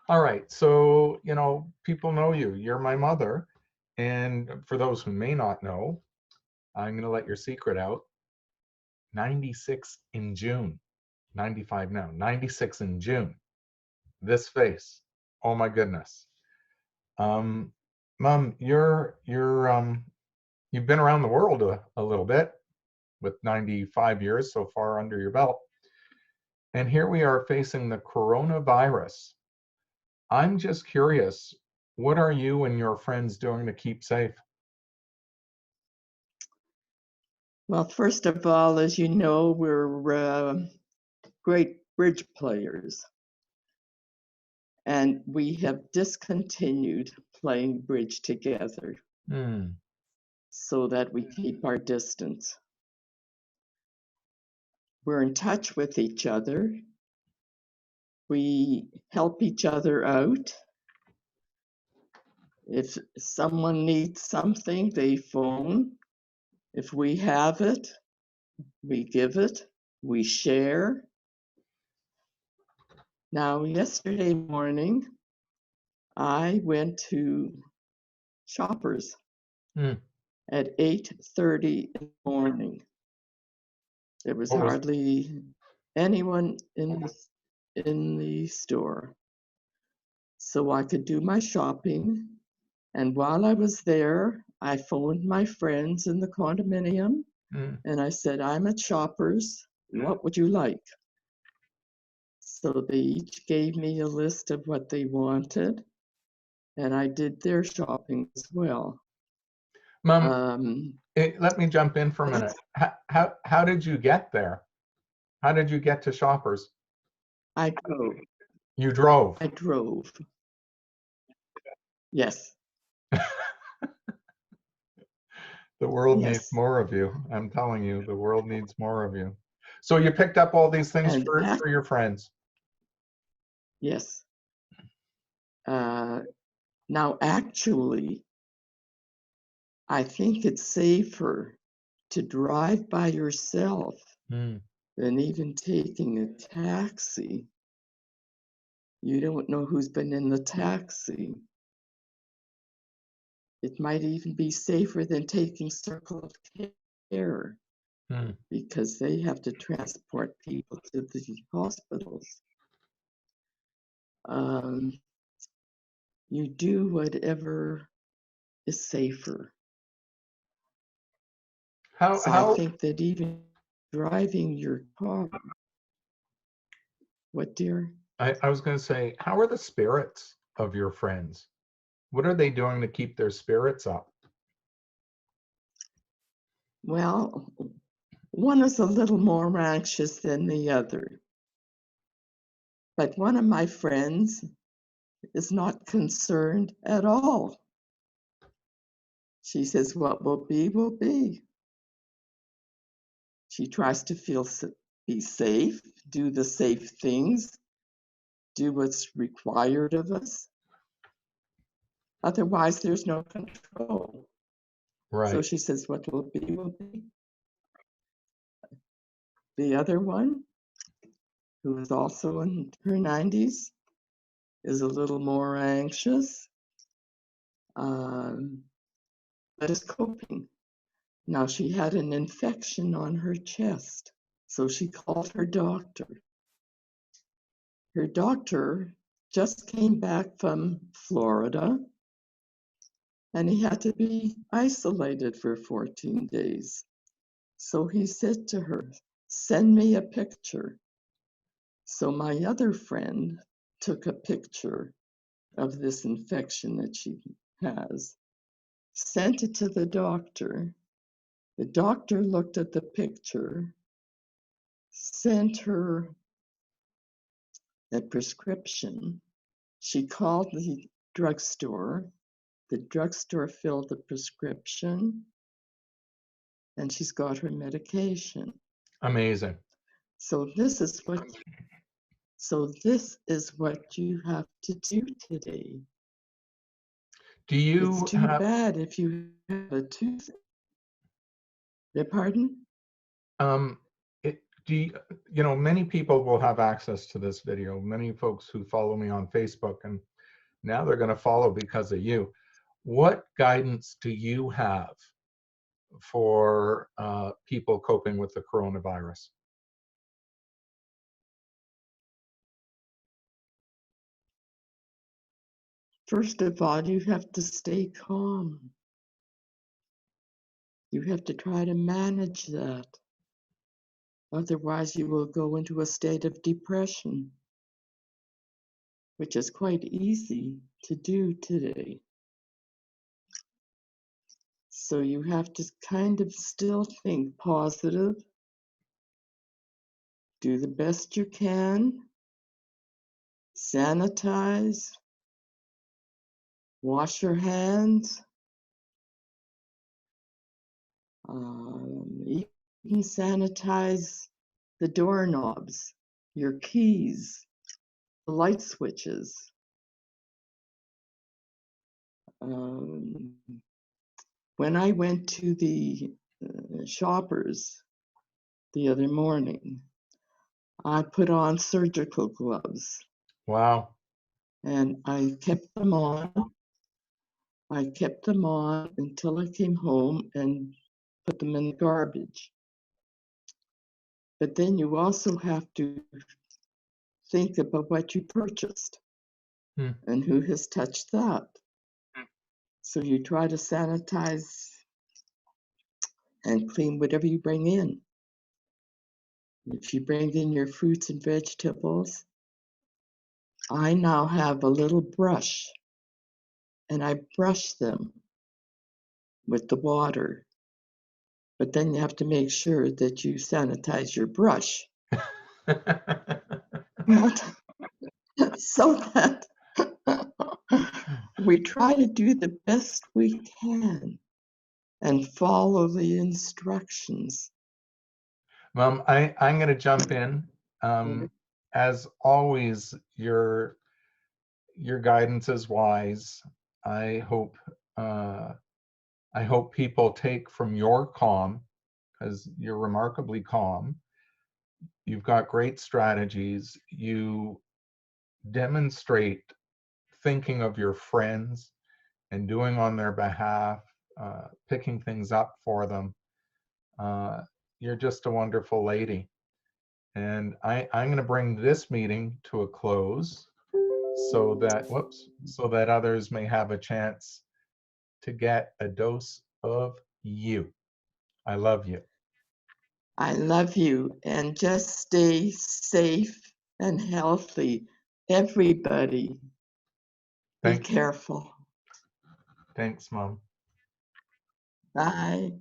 All right. So, people know you. You're my mother. And for those who may not know, I'm going to let your secret out. 96 in June. 95 now. 96 in June. This face. Oh my goodness. Um, Mom, you've been around the world a little bit with 95 years so far under your belt. And here we are facing the coronavirus. I'm just curious, what are you and your friends doing to keep safe? Well, first of all, as you know, we're great bridge players, and we have discontinued playing bridge together Hmm. so that we keep our distance. We're in touch with each other. We help each other out. If someone needs something, they phone. If we have it, we give it. We share. Now, yesterday morning, I went to Shoppers Hmm. at 8:30 in the morning. There was What was hardly anyone in the store. So I could do my shopping. And while I was there, I phoned my friends in the condominium hmm. and I said, I'm at Shoppers. What would you like? So they each gave me a list of what they wanted, and I did their shopping as well. Mom, Um, let me jump in for a minute. How did you get there? How did you get to Shoppers? I drove. You drove. I drove. Yes. The world needs Yes. more of you. I'm telling you, the world needs more of you. So you picked up all these things And for your friends. yes. Uh, Now, actually, I think it's safer to drive by yourself Hmm. than even taking a taxi. You don't know who's been in the taxi. It might even be safer than taking Circle of Care Hmm. because they have to transport people to the hospitals. Um, you do whatever is safer. How So I how think that even driving your car, what dear? I was going to say, how are the spirits of your friends? What are they doing to keep their spirits up? Well, one is a little more anxious than the other. But one of my friends is not concerned at all. She says, what will be, will be. She tries to be safe, do the safe things, do what's required of us. Otherwise, there's no control. So Right. she says, what will be, will be. The other one, who is also in her 90s, is a little more anxious, but is coping. Now, she had an infection on her chest, so she called her doctor. Her doctor just came back from Florida, and he had to be isolated for 14 days. So he said to her, send me a picture. So my other friend took a picture of this infection that she has, sent it to the doctor. The doctor looked at the picture, sent her a prescription. She called the drugstore. The drugstore filled the prescription, and she's got her medication. Amazing. So this is what you have to do today. Do It's you too have bad if you have a tooth. Pardon? um you know, many people will have access to this video, many folks who follow me on Facebook, and now they're going to follow because of you. What guidance do you have for people coping with the coronavirus? First of all, you have to stay calm. You have to try to manage that. Otherwise, you will go into a state of depression, which is quite easy to do today. So you have to kind of still think positive, do the best you can, sanitize, wash your hands, even sanitize the doorknobs, your keys, the light switches. When I went to the Shoppers the other morning, I put on surgical gloves. Wow. And I kept them on. I kept them on until I came home and put them in the garbage. But then you also have to think about what you purchased and who has touched that. So you try to sanitize and clean whatever you bring in. If you bring in your fruits and vegetables, I now have a little brush and I brush them with the water. But then you have to make sure that you sanitize your brush. So that we try to do the best we can and follow the instructions. Mom, I'm going to jump in. As always, your guidance is wise. I hope people take from your calm, because you're remarkably calm. You've got great strategies. You demonstrate thinking of your friends and doing on their behalf, picking things up for them. You're just a wonderful lady. And I'm going to bring this meeting to a close so that others may have a chance to get a dose of you. I love you. I love you, and just stay safe and healthy. Everybody, be careful. Thanks, Mom. Bye.